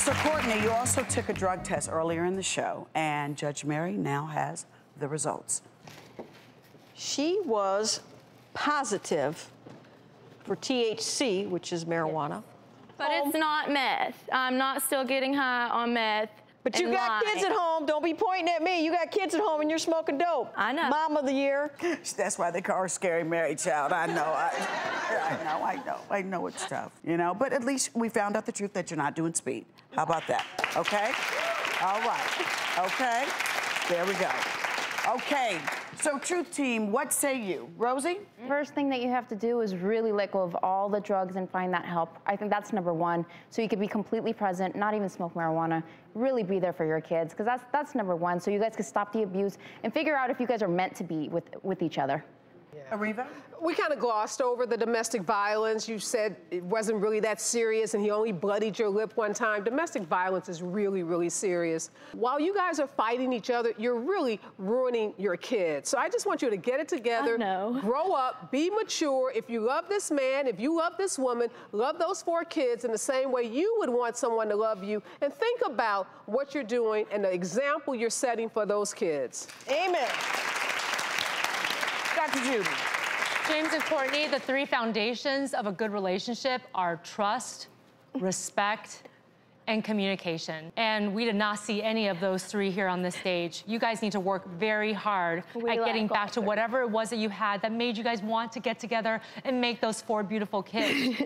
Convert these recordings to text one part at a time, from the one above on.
So, Courtney, you also took a drug test earlier in the show, and Judge Mary now has the results. She was positive for THC, which is marijuana. But it's not meth. I'm not still getting high on meth. But you got kids at home. Don't be pointing at me. You got kids at home and you're smoking dope. I know. Mom of the year. That's why they call her Scary Mary Child. I know. I know it's tough, you know. But at least we found out the truth that you're not doing speed. How about that? Okay? All right. Okay? There we go. Okay. So, Truth Team, what say you? Rosie? First thing that you have to do is really let go of all the drugs and find that help. I think that's number one. So you could be completely present, not even smoke marijuana, really be there for your kids, because that's number one. So you guys can stop the abuse and figure out if you guys are meant to be with each other. Areva? We kind of glossed over the domestic violence. You said it wasn't really that serious and he only bloodied your lip one time. Domestic violence is really, really serious. While you guys are fighting each other, you're really ruining your kids. So I just want you to get it together, grow up, be mature. If you love this man, if you love this woman, love those 4 kids in the same way you would want someone to love you, and think about what you're doing and the example you're setting for those kids. Amen. Dr. Judy. James and Courtney, the 3 foundations of a good relationship are trust, respect, and communication. And we did not see any of those 3 here on this stage. You guys need to work very hard at getting back to whatever it was that you had that made you guys want to get together and make those 4 beautiful kids.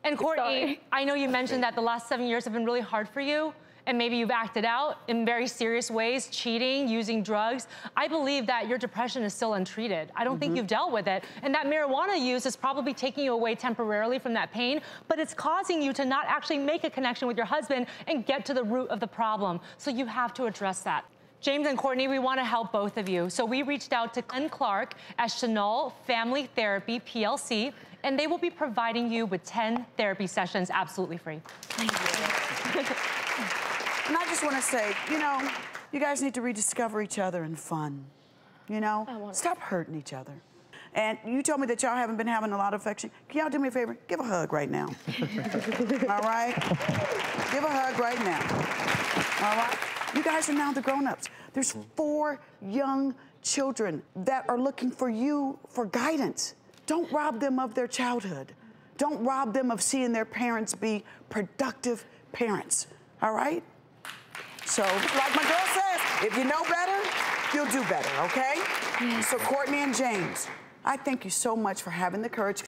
And Courtney, I know you mentioned that the last 7 years have been really hard for you, and maybe you've acted out in very serious ways, cheating, using drugs. I believe that your depression is still untreated. I don't think you've dealt with it. And that marijuana use is probably taking you away temporarily from that pain, but it's causing you to not actually make a connection with your husband and get to the root of the problem. So you have to address that. James and Courtney, we want to help both of you. So we reached out to Glenn Clark at Chanel Family Therapy, PLC, and they will be providing you with 10 therapy sessions absolutely free. Thank you. And I just want to say, you know, you guys need to rediscover each other in fun. You know? Stop hurting each other. And you told me that y'all haven't been having a lot of affection. Can y'all do me a favor? Give a hug right now. All right? Give a hug right now. All right? You guys are now the grown-ups. There's 4 young children that are looking for you for guidance. Don't rob them of their childhood. Don't rob them of seeing their parents be productive parents. All right? So, like my girl says, if you know better, you'll do better, okay? So, Courtney and James, I thank you so much for having the courage.